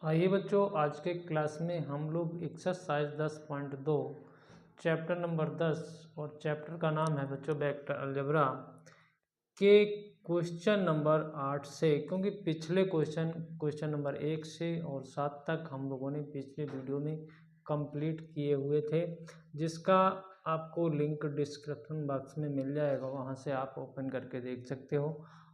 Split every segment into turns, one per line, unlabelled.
आइए बच्चों, आज के क्लास में हम लोग एक्सरसाइज 10.2 चैप्टर नंबर 10 और चैप्टर का नाम है बच्चों वेक्टर अलजेब्रा के क्वेश्चन नंबर 8 से, क्योंकि पिछले क्वेश्चन नंबर 1 से और 7 तक हम लोगों ने पिछले वीडियो में कंप्लीट किए हुए थे, जिसका आपको लिंक डिस्क्रिप्शन बॉक्स में मिल जाएगा, वहां से आप ओपन करके देख सकते हो।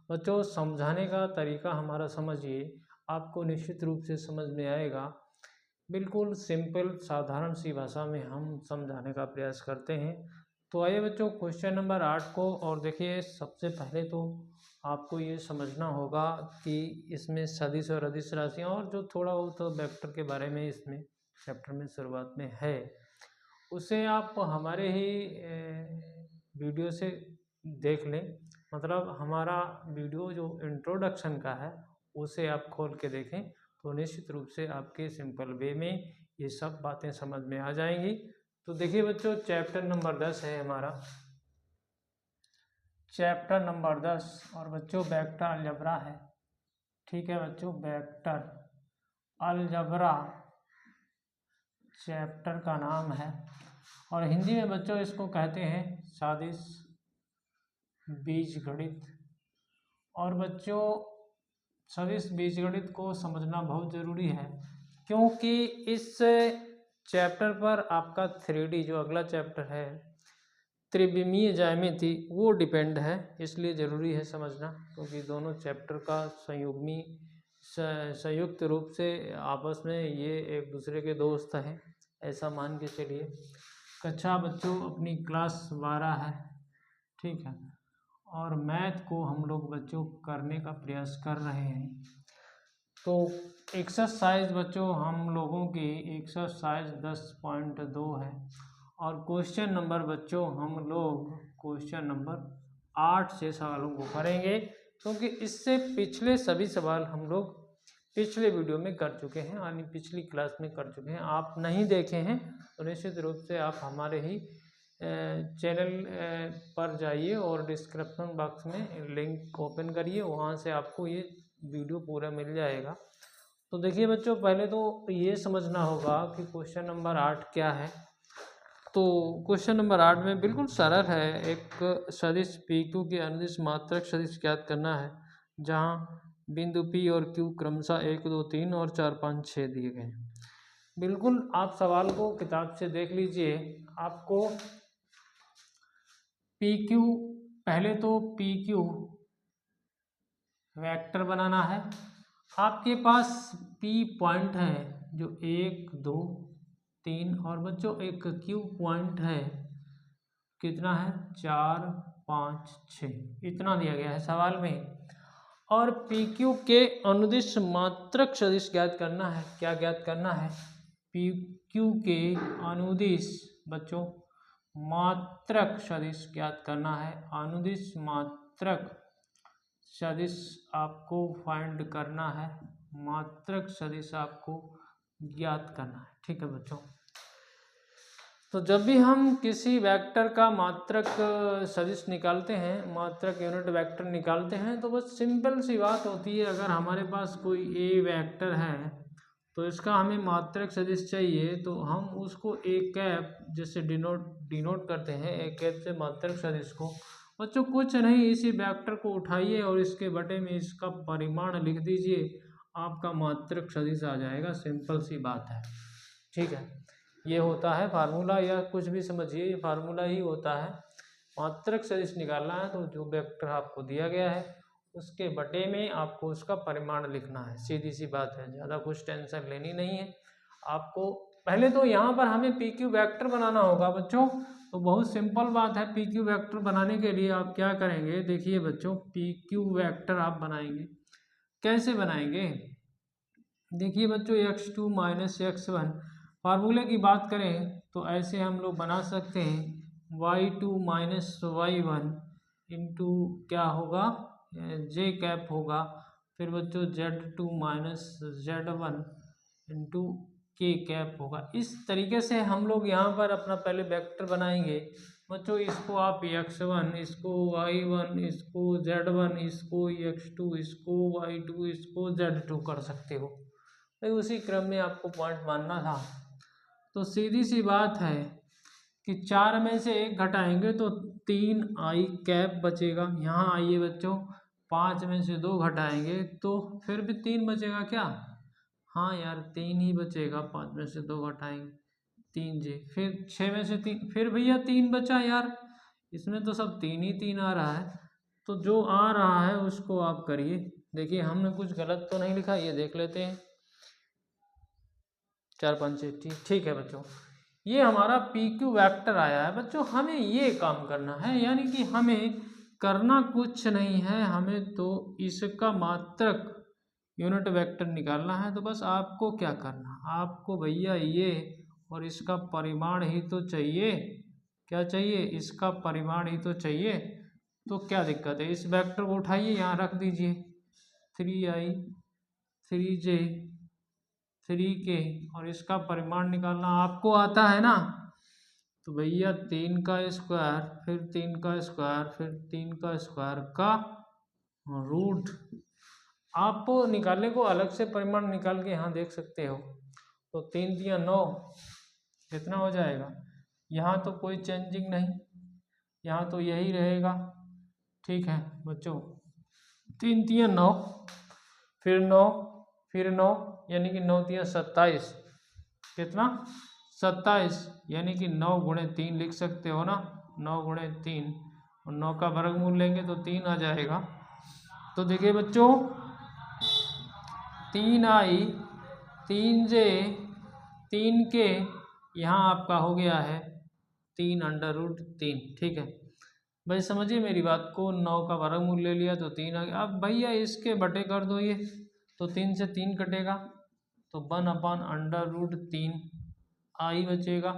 बच्चों, समझाने का तरीका हमारा समझिए, आपको निश्चित रूप से समझ में आएगा। बिल्कुल सिंपल साधारण सी भाषा में हम समझाने का प्रयास करते हैं। तो आइए बच्चों, क्वेश्चन नंबर 8 को और देखिए। सबसे पहले तो आपको ये समझना होगा कि इसमें सदिश और अदिश राशियाँ और जो थोड़ा बहुत वेक्टर के बारे में इसमें चैप्टर में शुरुआत में है, उसे आप हमारे ही वीडियो से देख लें। मतलब हमारा वीडियो जो इंट्रोडक्शन का है उसे आप खोल के देखें, तो निश्चित रूप से आपके सिंपल वे में ये सब बातें समझ में आ जाएंगी। तो देखिए बच्चों, चैप्टर नंबर 10 है हमारा, चैप्टर नंबर 10, और बच्चों वेक्टर अलजेब्रा है। ठीक है बच्चों, वेक्टर अलजेब्रा चैप्टर का नाम है, और हिंदी में बच्चों इसको कहते हैं सदिश बीजगणित। और बच्चों, सदिश बीजगणित को समझना बहुत ज़रूरी है, क्योंकि इस चैप्टर पर आपका 3D जो अगला चैप्टर है त्रिविमीय ज्यामिति वो डिपेंड है, इसलिए ज़रूरी है समझना, क्योंकि दोनों चैप्टर का संयुक्त रूप से आपस में ये एक दूसरे के दोस्त हैं, ऐसा मान के चलिए। कक्षा बच्चों अपनी क्लास 12 है, ठीक है, और मैथ को हम लोग बच्चों करने का प्रयास कर रहे हैं। तो एक्सरसाइज बच्चों हम लोगों की एक्सरसाइज 10.2 है, और क्वेश्चन नंबर बच्चों हम लोग क्वेश्चन नंबर 8 से सवालों को करेंगे, क्योंकि इससे पिछले सभी सवाल हम लोग पिछले वीडियो में कर चुके हैं, यानी पिछली क्लास में कर चुके हैं। आप नहीं देखे हैं तो निश्चित रूप से आप हमारे ही चैनल पर जाइए और डिस्क्रिप्शन बॉक्स में लिंक ओपन करिए, वहाँ से आपको ये वीडियो पूरा मिल जाएगा। तो देखिए बच्चों, पहले तो ये समझना होगा कि क्वेश्चन नंबर 8 क्या है। तो क्वेश्चन नंबर 8 में बिल्कुल सरल है, एक सदिश पी क्यू की अनुदिश मात्रक सदिश ज्ञात करना है, जहाँ बिंदु पी और क्यू क्रमशः 1, 2, 3 और 4, 5, 6 दिए गए हैं। बिल्कुल आप सवाल को किताब से देख लीजिए। आपको पी क्यू, पहले तो पी क्यू वेक्टर बनाना है। आपके पास पी पॉइंट है जो 1, 2, 3, और बच्चों एक क्यू पॉइंट है, कितना है 4, 5, 6, इतना दिया गया है सवाल में। और पी क्यू के अनुदिश मात्रक सदिश ज्ञात करना है। क्या ज्ञात करना है? पी क्यू के अनुदिश बच्चों मात्रक सदिश ज्ञात करना है। अनुदिश मात्रक सदिश आपको फाइंड करना है, मात्रक सदिश आपको ज्ञात करना है। ठीक है बच्चों, तो जब भी हम किसी वेक्टर का मात्रक सदिश निकालते हैं, मात्रक यूनिट वेक्टर निकालते हैं, तो बस सिंपल सी बात होती है, अगर हमारे पास कोई ए वेक्टर है तो इसका हमें मात्रक सदिश चाहिए, तो हम उसको ए कैप जैसे डिनोट करते हैं, ए कैप से मात्रक सदिश को। बच्चों कुछ नहीं, इसी वेक्टर को उठाइए और इसके बटे में इसका परिमाण लिख दीजिए, आपका मात्रक सदिश आ जाएगा। सिंपल सी बात है, ठीक है। ये होता है फार्मूला, या कुछ भी समझिए, ये फार्मूला ही होता है। मात्रक सदिश निकालना है तो जो वेक्टर आपको दिया गया है उसके बटे में आपको उसका परिमाण लिखना है, सीधी सी बात है, ज़्यादा कुछ टेंशन लेनी नहीं है आपको। पहले तो यहाँ पर हमें पी क्यू वैक्टर बनाना होगा बच्चों, तो बहुत सिंपल बात है। पी क्यू वैक्टर बनाने के लिए आप क्या करेंगे, देखिए बच्चों, पी क्यू वैक्टर आप बनाएंगे, कैसे बनाएंगे? देखिए बच्चों, x2 माइनस x1, फार्मूले की बात करें तो ऐसे हम लोग बना सकते हैं, y2 माइनस y1 इंटू क्या होगा, j कैप होगा, फिर बच्चों z2 minus z1 into k cap होगा। इस तरीके से हम लोग यहाँ पर अपना पहले वेक्टर बनाएंगे बच्चों। इसको आप x1, इसको y1, इसको z1, इसको x2, इसको y2, इसको z2 कर सकते हो। भाई उसी क्रम में आपको पॉइंट मानना था। तो सीधी सी बात है कि 4 में से 1 घटाएंगे तो 3i बचेगा। यहाँ आइए बच्चों, 5 में से 2 घटाएंगे तो फिर भी 3 बचेगा क्या? हाँ यार 3 ही बचेगा, 5 में से 2 घटाएंगे 3j, फिर 6 में से 3, फिर भैया 3 बचा यार, इसमें तो सब 3 ही 3 आ रहा है। तो जो आ रहा है उसको आप करिए। देखिए हमने कुछ गलत तो नहीं लिखा, ये देख लेते हैं। 4 5 6, ठीक है बच्चों, ये हमारा PQ वेक्टर आया है। बच्चों हमें ये काम करना है, यानी कि हमें करना कुछ नहीं है, हमें तो इसका मात्रक यूनिट वेक्टर निकालना है। तो बस आपको क्या करना, आपको भैया ये और इसका परिमाण ही तो चाहिए। क्या चाहिए? इसका परिमाण ही तो चाहिए। तो क्या दिक्कत है, इस वेक्टर को उठाइए, यहाँ रख दीजिए, 3i 3j 3k, और इसका परिमाण निकालना आपको आता है ना। तो भैया 3 का स्क्वायर, फिर 3 का स्क्वायर, फिर 3 का स्क्वायर का रूट। आप निकालने को अलग से परिमाण निकाल के यहाँ देख सकते हो। तो 3 दिया 9, कितना हो जाएगा? यहाँ तो कोई चेंजिंग नहीं, यहाँ तो यही रहेगा। ठीक है बच्चों, 3 दिया 9, फिर 9, फिर 9, यानी कि 9 दिया 27, कितना? 27, यानी कि 9 गुणे 3 लिख सकते हो ना, 9 गुणे 3, और 9 का वर्गमूल लेंगे तो 3 आ जाएगा। तो देखिए बच्चों, 3i 3j 3k, यहाँ आपका हो गया है 3√3। ठीक है भाई, समझिए मेरी बात को, 9 का वर्गमूल ले लिया तो 3 आ गया। अब भैया इसके बटे कर दो ये, तो 3 से 3 कटेगा तो 1/√3 i बचेगा।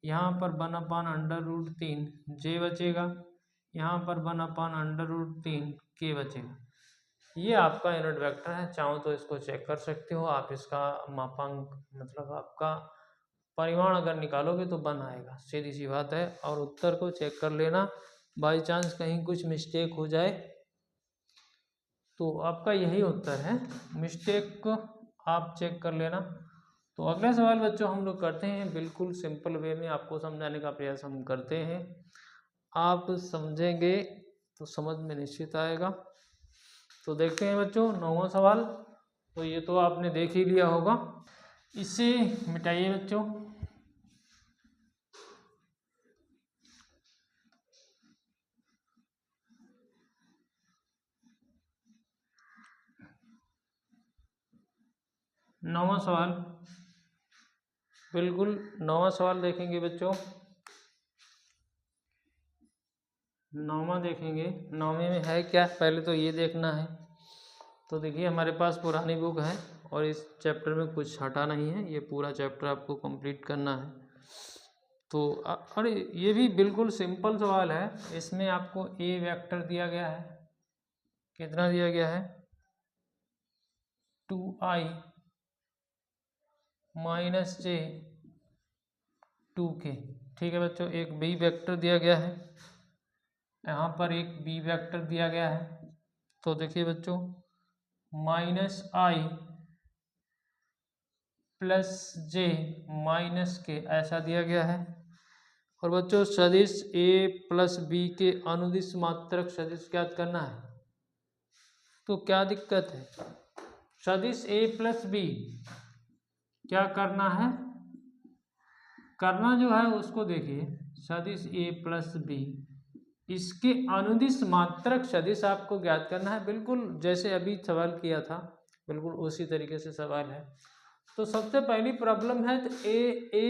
यहाँ पर 1/√3 j बचेगा, यहाँ पर 1/√3 k बचेगा। ये आपका यूनिट वेक्टर है। चाहो तो इसको चेक कर सकते हो आप, इसका मापांक मतलब आपका परिमाण अगर निकालोगे तो बन आएगा, सीधी सी बात है। और उत्तर को चेक कर लेना, बाई चांस कहीं कुछ मिस्टेक हो जाए तो आपका यही उत्तर है, मिस्टेक को आप चेक कर लेना। तो अगला सवाल बच्चों हम लोग करते हैं, बिल्कुल सिंपल वे में आपको समझाने का प्रयास हम करते हैं। आप समझेंगे तो समझ में निश्चित आएगा। तो देखते हैं बच्चों 9वां सवाल। तो ये तो आपने देख ही लिया होगा, इसे मिटाइए बच्चों। नौवां सवाल, बिल्कुल 9वां सवाल देखेंगे बच्चों। 9वां देखेंगे, 9वें में है क्या पहले तो ये देखना है। तो देखिए हमारे पास पुरानी बुक है और इस चैप्टर में कुछ हटा नहीं है, ये पूरा चैप्टर आपको कंप्लीट करना है। तो अरे ये भी बिल्कुल सिंपल सवाल है, इसमें आपको ए वेक्टर दिया गया है, कितना दिया गया है? 2i - j 2k। ठीक है बच्चों, एक बी वेक्टर दिया गया है, यहाँ पर एक बी वेक्टर दिया गया है। तो देखिए बच्चों, -i + j - k ऐसा दिया गया है। और बच्चों सदिश a + b के अनुदिश मात्रक सदिश ज्ञात करना है। तो क्या दिक्कत है, सदिश a + b क्या करना है, करना जो है उसको देखिए, सदिश a + b, इसके अनुदिश मात्रक सदिश आपको ज्ञात करना है। बिल्कुल जैसे अभी सवाल किया था, बिल्कुल उसी तरीके से सवाल है। तो सबसे पहली प्रॉब्लम है, तो a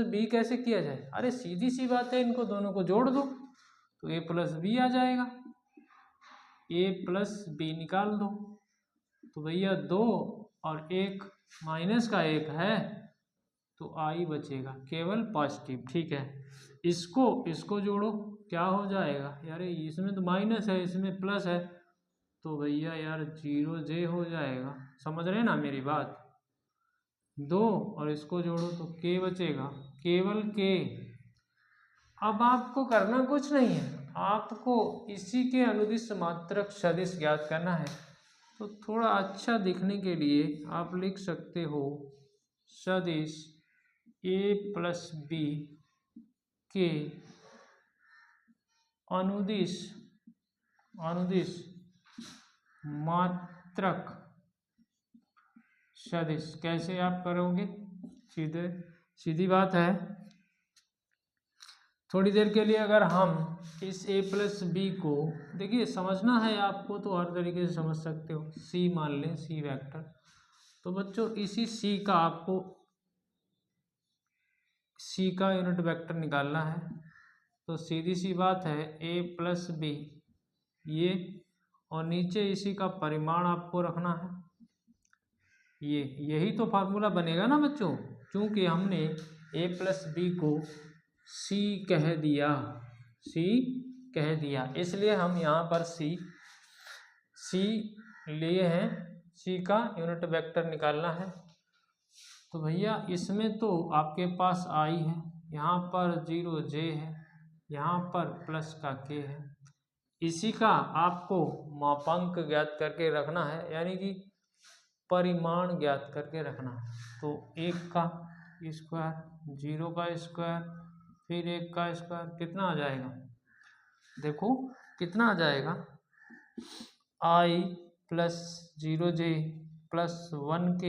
+ b कैसे किया जाए? अरे सीधी सी बात है, इनको दोनों को जोड़ दो तो a + b आ जाएगा, a + b निकाल दो तो भैया 2 और 1 माइनस का 1 है तो i बचेगा केवल पॉजिटिव। ठीक है, इसको जोड़ो, क्या हो जाएगा यार, इसमें तो माइनस है इसमें प्लस है, तो भैया यार 0j हो जाएगा। समझ रहे हैं ना मेरी बात? 2 और इसको जोड़ो तो k बचेगा, केवल k। अब आपको करना कुछ नहीं है, आपको इसी के अनुदिश मात्रक सदिश ज्ञात करना है। तो थोड़ा अच्छा दिखने के लिए आप लिख सकते हो सदिश a प्लस बी के अनुदिश मात्रक सदिश। कैसे आप करोगे? सीधी बात है। थोड़ी देर के लिए अगर हम इस a प्लस बी को, देखिए समझना है आपको तो हर तरीके से समझ सकते हो। c मान लें, c वेक्टर, तो बच्चों इसी c का आपको c का यूनिट वेक्टर निकालना है। तो सीधी सी बात है a प्लस बी ये, और नीचे इसी का परिमाण आपको रखना है यही तो फार्मूला बनेगा ना बच्चों। क्योंकि हमने a प्लस बी को c कह दिया, इसलिए हम यहाँ पर c लिए हैं। c का यूनिट वेक्टर निकालना है। तो भैया इसमें तो आपके पास i है, यहाँ पर 0j है, यहाँ पर प्लस का k है। इसी का आपको मापांक ज्ञात करके रखना है, यानी कि परिमाण ज्ञात करके रखना है। तो 1 का स्क्वायर, 0 का स्क्वायर, फिर 1 का स्क्वायर, कितना आ जाएगा? देखो कितना आ जाएगा, i plus 0j plus 1k।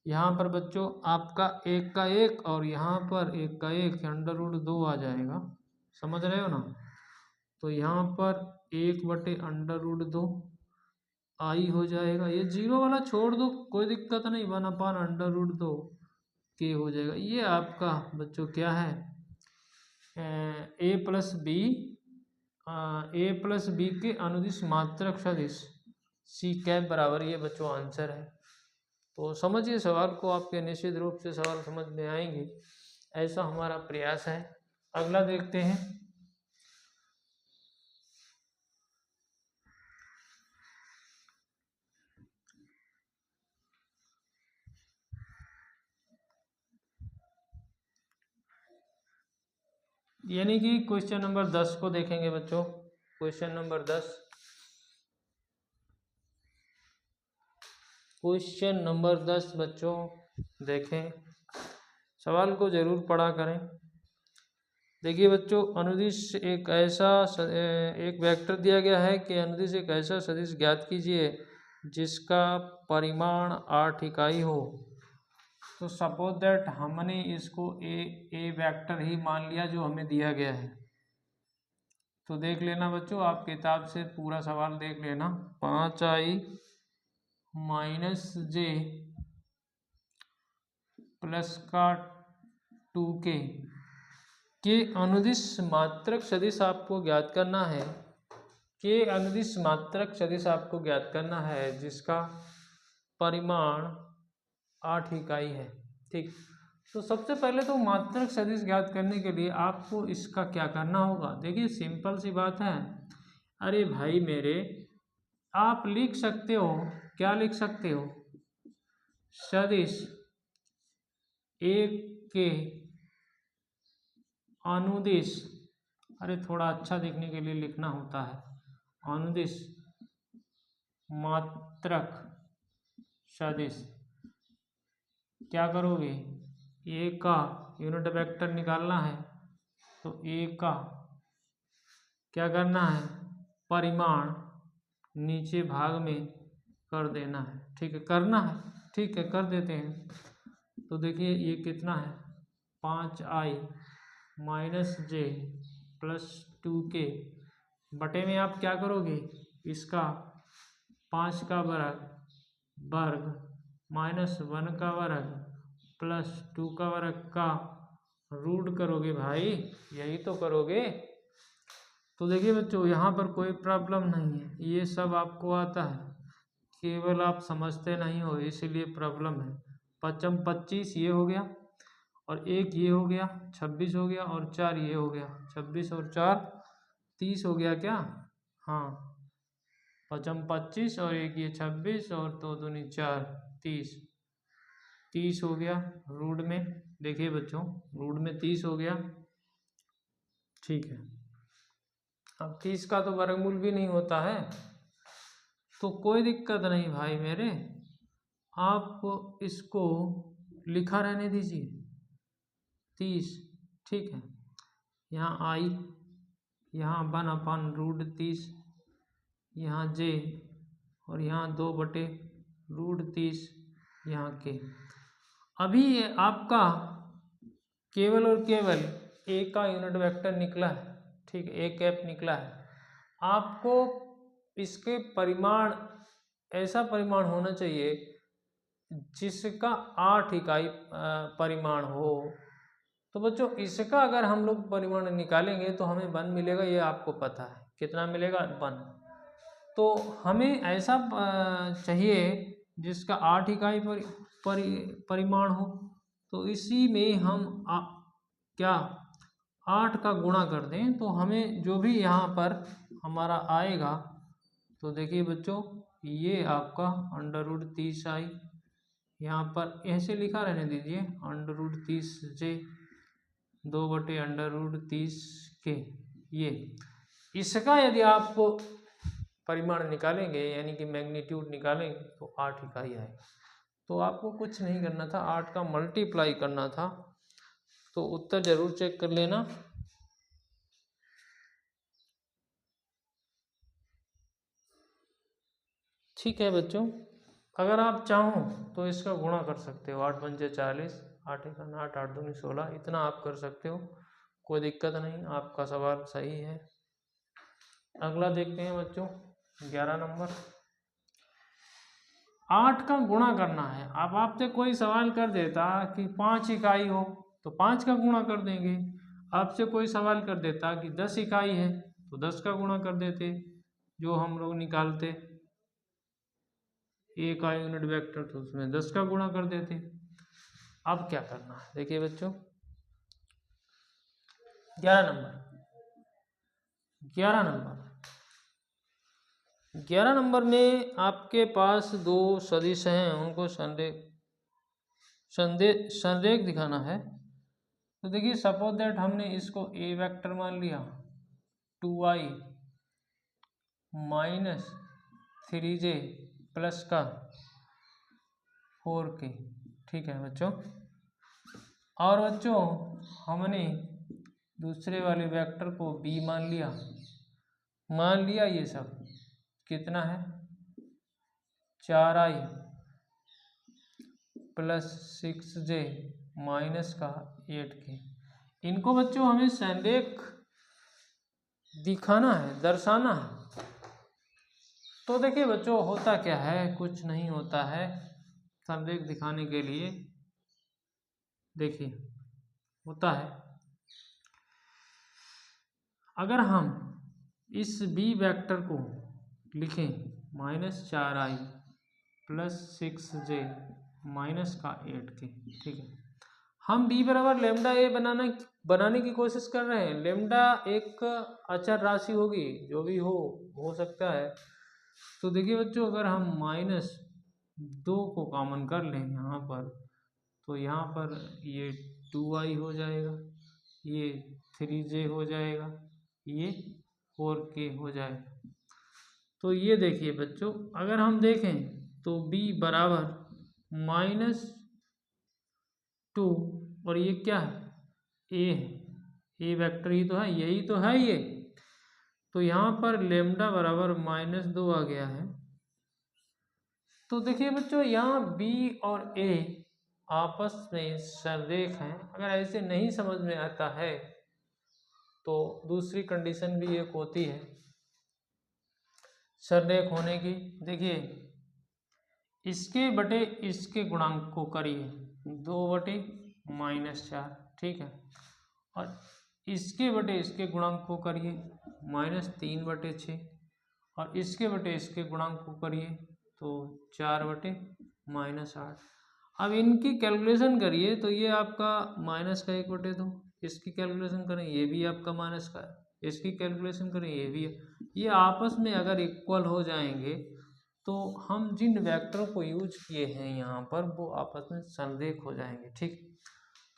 यहाँ पर बच्चों आपका 1 का 1 और यहाँ पर 1 का 1 √2 आ जाएगा, समझ रहे हो ना। तो यहाँ पर 1/√2 i हो जाएगा। ये 0 वाला छोड़ दो, कोई दिक्कत नहीं, 1/√2 k हो जाएगा। ये आपका बच्चों क्या है, a प्लस बी के अनुदिश मात्रक सदिश c कैप बराबर, ये बच्चों आंसर है। तो समझिए सवाल को, आपके निश्चित रूप से सवाल समझ में आएंगे, ऐसा हमारा प्रयास है। अगला देखते हैं। यानी कि क्वेश्चन नंबर 10 को देखेंगे बच्चों। क्वेश्चन नंबर 10 बच्चों देखें, सवाल को जरूर पढ़ा करें। देखिए बच्चों, अनुदिश एक वेक्टर दिया गया है कि अनुदिश एक ऐसा सदिश ज्ञात कीजिए जिसका परिमाण 8 इकाई हो। तो सपोज दैट हमने इसको ए वेक्टर ही मान लिया जो हमें दिया गया है। तो देख लेना बच्चों, आप किताब से पूरा सवाल देख लेना। 5i - j प्लस का 2k के अनुदिश मात्रक सदिश आपको ज्ञात करना है। के अनुदिश मात्रक सदिश आपको ज्ञात करना है जिसका परिमाण 8 इकाई है। ठीक, तो सबसे पहले तो मात्रक सदिश ज्ञात करने के लिए आपको इसका क्या करना होगा। देखिए सिंपल सी बात है। अरे भाई मेरे, आप लिख सकते हो, क्या लिख सकते हो, सदिश एक के अनुदिश, अरे थोड़ा अच्छा दिखने के लिए लिखना होता है, अनुदिश मात्रक सदिश। क्या करोगे, ए का यूनिट वेक्टर निकालना है। तो ए का क्या करना है, परिमाण नीचे भाग में कर देना है। ठीक है, करना है, ठीक है कर देते हैं। तो देखिए ये कितना है, 5i - j प्लस 2k बटे में आप क्या करोगे, इसका 5 का वर्ग -1 का वर्ग प्लस 2 का वर्ग का रूट करोगे भाई, यही तो करोगे। तो देखिए बच्चों, यहाँ पर कोई प्रॉब्लम नहीं है, ये सब आपको आता है, केवल आप समझते नहीं हो इसीलिए प्रॉब्लम है। 5 × 25 ये हो गया, और 1 ये हो गया, 26 हो गया, और 4 ये हो गया, 26 और 4 30 हो गया क्या। हाँ, 5 × 25 और 1 ये 26 और 2 दूनी 4 30 हो गया रूट में। देखिए बच्चों, रूट में 30 हो गया। ठीक है, अब 30 का तो वर्गमूल भी नहीं होता है, तो कोई दिक्कत नहीं भाई मेरे, आप इसको लिखा रहने दीजिए 30, ठीक है। यहाँ आई, यहाँ 1/√30, यहाँ j, और यहाँ 2/√30 यहाँ के। अभी आपका केवल और केवल a का यूनिट वेक्टर निकला है, ठीक है, a कैप निकला है। आपको इसके परिमाण, ऐसा परिमाण होना चाहिए जिसका 8 इकाई परिमाण हो। तो बच्चों इसका अगर हम लोग परिमाण निकालेंगे तो हमें 1 मिलेगा, ये आपको पता है। कितना मिलेगा? 1। तो हमें ऐसा चाहिए जिसका 8 इकाई परिमाण हो। तो इसी में हम क्या 8 का गुणा कर दें तो हमें जो भी यहाँ पर हमारा आएगा, तो देखिए बच्चों ये आपका √30 आई, यहाँ पर ऐसे लिखा रहने दीजिए √30j 2/√30 के। ये इसका यदि आप परिमाण निकालेंगे यानी कि मैग्नीट्यूड निकालेंगे तो 8 इकाई आएगा। तो आपको कुछ नहीं करना था, 8 का मल्टीप्लाई करना था। तो उत्तर जरूर चेक कर लेना। ठीक है बच्चों, अगर आप चाहो तो इसका गुणा कर सकते हो, 8 पंजे 40, 8 1 8, 8 दूनी 16, इतना आप कर सकते हो, कोई दिक्कत नहीं, आपका सवाल सही है। अगला देखते हैं बच्चों 11 नंबर। 8 का गुणा करना है। अब आपसे कोई सवाल कर देता कि 5 इकाई हो तो 5 का गुणा कर देंगे। आपसे कोई सवाल कर देता कि 10 इकाई है तो 10 का गुणा कर देते, जो हम लोग निकालते a का यूनिट वेक्टर, तो उसमें 10 का गुणा कर देते। अब क्या करना है देखिए बच्चों 11 नंबर में आपके पास दो सदिश हैं, उनको संरेख दिखाना है। तो देखिए सपोज दैट हमने इसको a वेक्टर मान लिया, 2i - 3j प्लस का 4k, ठीक है बच्चों। और बच्चों हमने दूसरे वाले वेक्टर को b मान लिया, ये सब कितना है 4i प्लस 6j माइनस का 8k। इनको बच्चों हमें संरेख दिखाना है, दर्शाना है। तो देखिए बच्चों होता क्या है, कुछ नहीं होता है। संरेख दिखाने के लिए देखिए होता है, अगर हम इस b वेक्टर को लिखें -4i प्लस 6j माइनस का 8k, ठीक है। हम b बराबर लेमडा a बनाने की कोशिश कर रहे हैं। लेमडा एक अचर राशि होगी, जो भी हो सकता है। तो देखिए बच्चों अगर हम -2 को कॉमन कर लें यहाँ पर, तो यहाँ पर ये 2i हो जाएगा, ये 3j हो जाएगा, ये 4k हो जाएगा। तो ये देखिए बच्चों अगर हम देखें तो b बराबर -2 और ये क्या है a है, a वेक्टर ही तो है, यही तो है ये। तो यहाँ पर लेमडा बराबर -2 आ गया है। तो देखिए बच्चों यहाँ b और a आपस में संरेख हैं। अगर ऐसे नहीं समझ में आता है तो दूसरी कंडीशन भी एक होती है संरेख होने की। देखिए इसके बटे इसके गुणांक को करिए 2/-4, ठीक है। और इसके बटे इसके गुणांक को करिए -3/6, और इसके बटे इसके गुणांक को करिए तो 4/-8। अब इनकी कैलकुलेशन करिए तो ये आपका -1/2, इसकी कैलकुलेशन करें ये भी आपका माइनस का है, इसकी कैलकुलेशन करें ये भी है। ये आपस में अगर इक्वल हो जाएंगे तो हम जिन वेक्टरों को यूज किए हैं यहाँ पर वो आपस में संरेख हो जाएंगे, ठीक।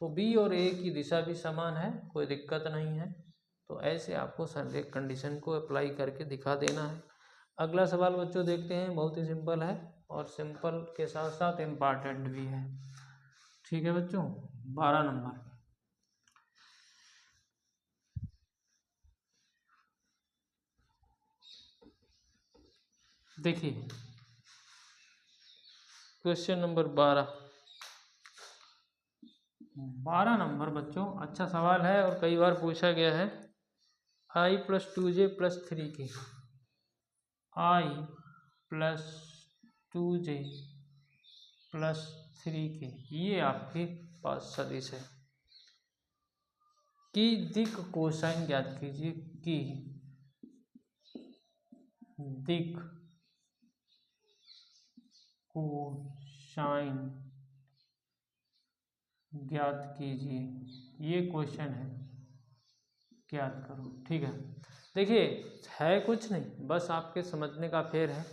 तो b और a की दिशा भी समान है, कोई दिक्कत नहीं है। तो ऐसे आपको संरेख कंडीशन को अप्लाई करके दिखा देना है। अगला सवाल बच्चों देखते हैं, बहुत ही सिंपल है और सिंपल के साथ साथ इम्पॉर्टेंट भी है। ठीक है बच्चों, 12 नंबर। देखिए क्वेश्चन नंबर 12 नंबर बच्चों, अच्छा सवाल है और कई बार पूछा गया है। i + 2j + 3k, i + 2j + 3k, ये आपके पास सदिश है। कि दिक् कोसाइन ज्ञात कीजिए, कि दिक् कोसाइन ज्ञात कीजिए, ये क्वेश्चन है, ज्ञात करो। ठीक है, देखिए है कुछ नहीं, बस आपके समझने का फेर है।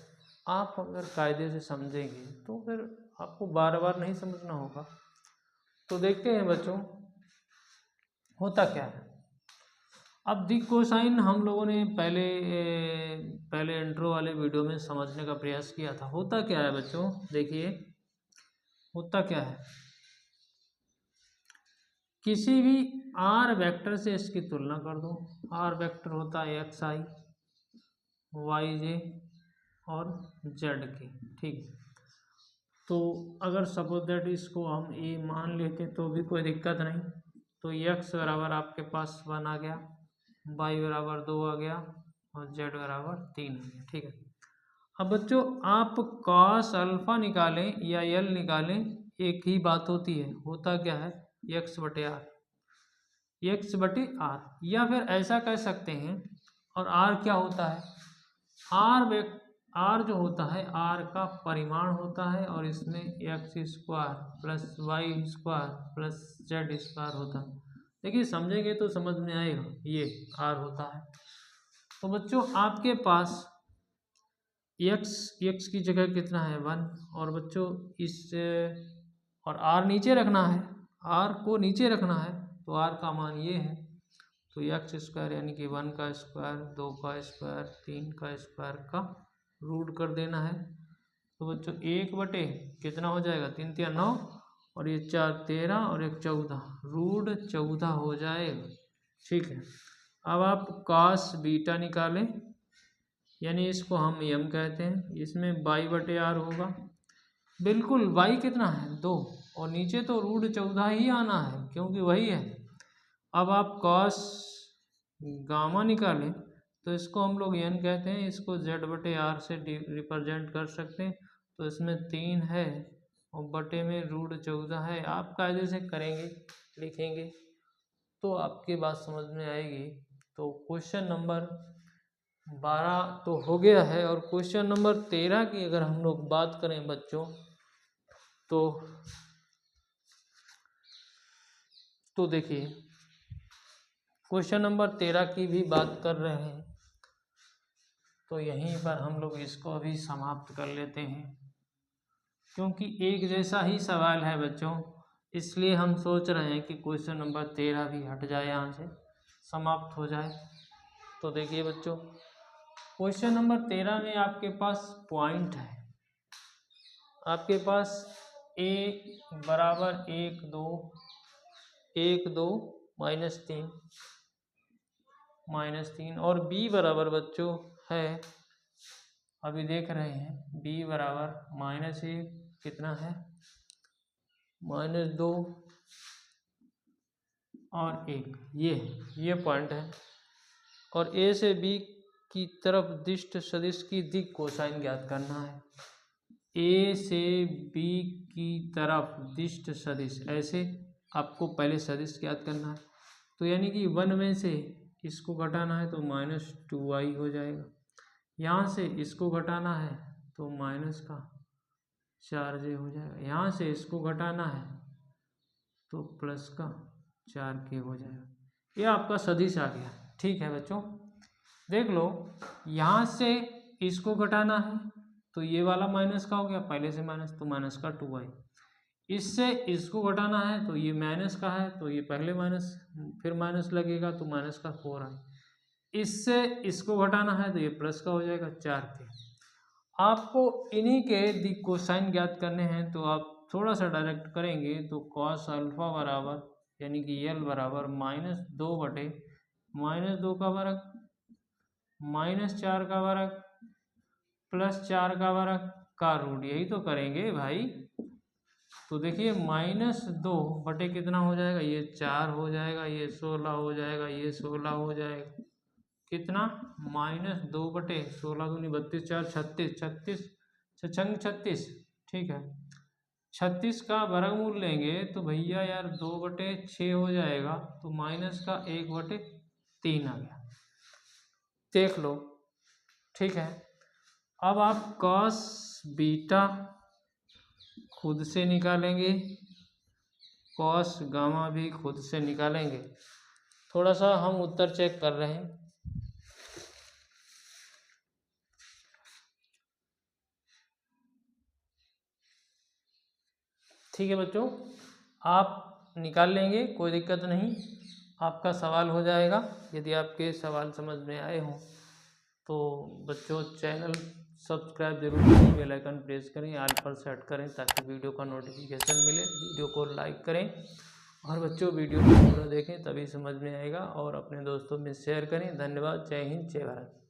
आप अगर कायदे से समझेंगे तो फिर आपको बार बार नहीं समझना होगा। तो देखते हैं बच्चों होता क्या है। अब दिक् कोसाइन हम लोगों ने पहले इंट्रो वाले वीडियो में समझने का प्रयास किया था। होता क्या है बच्चों, देखिए होता क्या है, किसी भी r वेक्टर से इसकी तुलना कर दो। r वेक्टर होता है xi, yj और zk। ठीक, तो अगर सपोज दैट इसको हम a मान लेते तो भी कोई दिक्कत नहीं। तो x बराबर आपके पास 1 आ गया, y बराबर 2 आ गया और z बराबर 3 आ गया। ठीक है, अब बच्चों आप cos अल्फा निकालें या l निकालें, एक ही बात होती है। होता क्या है, x/r, x/r, या फिर ऐसा कह सकते हैं। और r क्या होता है, r जो होता है r का परिमाण होता है और इसमें x² + y² + z² होता है। देखिए समझेंगे तो समझ में आएगा, ये r होता है। तो बच्चों आपके पास x की जगह कितना है 1, और बच्चों इस और r नीचे रखना है, r को नीचे रखना है, तो r का मान ये है। तो x² यानी कि 1 का स्क्वायर, 2 का स्क्वायर, 3 का स्क्वायर का रूट कर देना है। तो बच्चों 1 कितना हो जाएगा, 3 × 9 और ये 4 13 और 1 14, रूट 14 हो जाएगा। ठीक है, अब आप cos बीटा निकालें, यानी इसको हम m कहते हैं। इसमें y/r होगा, बिल्कुल y कितना है 2, और नीचे तो रूट 14 ही आना है क्योंकि वही है। अब आप cos गामा निकालें तो इसको हम लोग n कहते हैं, इसको z/r से रिप्रेजेंट कर सकते हैं। तो इसमें 3 है और बटे में रूट 14 है। आप कायदे से करेंगे, लिखेंगे तो आपकी बात समझ में आएगी। तो क्वेश्चन नंबर 12 तो हो गया है, और क्वेश्चन नंबर 13 की अगर हम लोग बात करें बच्चों तो देखिए क्वेश्चन नंबर 13 की भी बात कर रहे हैं, तो यहीं पर हम लोग इसको अभी समाप्त कर लेते हैं, क्योंकि एक जैसा ही सवाल है बच्चों, इसलिए हम सोच रहे हैं कि क्वेश्चन नंबर 13 भी हट जाए, यहाँ से समाप्त हो जाए। तो देखिए बच्चों क्वेश्चन नंबर 13 में आपके पास पॉइंट है, आपके पास a बराबर 1 2 1 2 -3 और b बराबर बच्चों है, अभी देख रहे हैं b बराबर -1 कितना है -2 और 1, ये पॉइंट है। और a से b की तरफ दिष्ट सदिश की दिक् कोसाइन ज्ञात करना है। a से b की तरफ दिष्ट सदिश, ऐसे आपको पहले सदिश ज्ञात करना है। तो यानी कि 1 में से इसको घटाना है तो -2i हो जाएगा, यहाँ से इसको घटाना है तो -4j हो जाएगा, यहाँ से इसको घटाना है तो +4k हो जाएगा। ये आपका सदिश आ गया। ठीक है बच्चों, देख लो यहाँ से इसको घटाना है तो ये वाला माइनस का हो गया, पहले से माइनस, तो -2i। इससे इसको घटाना है तो ये माइनस का है, तो ये पहले माइनस, फिर माइनस लगेगा तो -4i। इससे इसको घटाना है तो ये प्लस का हो जाएगा 4k। आपको इन्हीं के कोसाइन ज्ञात करने हैं तो आप थोड़ा सा डायरेक्ट करेंगे तो कॉस अल्फा बराबर यानी कि यल बराबर -2 का वर्ग -4 का वर्ग +4 का वर्ग का रूट, यही तो करेंगे भाई। तो देखिए -2 कितना हो जाएगा, ये 4 हो जाएगा, ये 16 हो जाएगा, ये 16 हो जाएगा, कितना -2/16 दूनी 32 4 36 36 छछंग 36, ठीक है। 36 का वर्गमूल लेंगे तो भैया यार 2/6 हो जाएगा, तो माइनस का 1/3 आ गया, देख लो, ठीक है। अब आप कॉस बीटा खुद से निकालेंगे, कॉस गामा भी खुद से निकालेंगे। थोड़ा सा हम उत्तर चेक कर रहे हैं। ठीक है बच्चों, आप निकाल लेंगे, कोई दिक्कत नहीं, आपका सवाल हो जाएगा। यदि आपके सवाल समझ में आए हों तो बच्चों चैनल सब्सक्राइब जरूर करें, बेल आइकन प्रेस करें, ऑल पर सेट करें ताकि वीडियो का नोटिफिकेशन मिले। वीडियो को लाइक करें और बच्चों वीडियो को पूरा देखें तभी समझ में आएगा, और अपने दोस्तों में शेयर करें। धन्यवाद। जय हिंद, जय भारत।